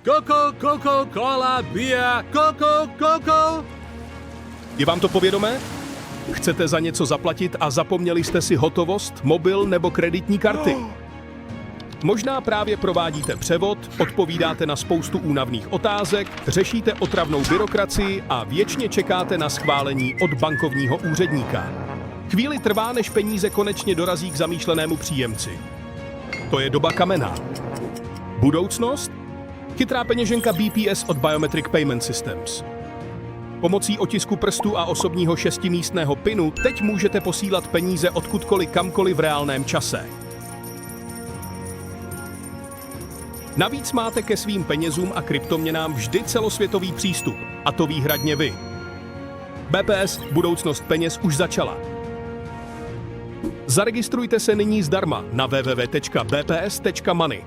Coca-Cola, beer, Coca. Je vám to povědomé? Chcete za něco zaplatit a zapomněli jste si hotovost, mobil nebo kreditní karty? Možná právě provádíte převod, odpovídáte na spoustu únavných otázek, řešíte otravnou byrokracii a věčně čekáte na schválení od bankovního úředníka. Chvíli trvá, než peníze konečně dorazí k zamýšlenému příjemci. To je doba kamenná. Budoucnost? Chytrá peněženka BPS od Biometric Payment Systems. Pomocí otisku prstu a osobního šestimístného PINu teď můžete posílat peníze odkudkoliv kamkoliv v reálném čase. Navíc máte ke svým penězům a kryptoměnám vždy celosvětový přístup, a to výhradně vy. BPS, budoucnost peněz už začala. Zaregistrujte se nyní zdarma na www.bps.money.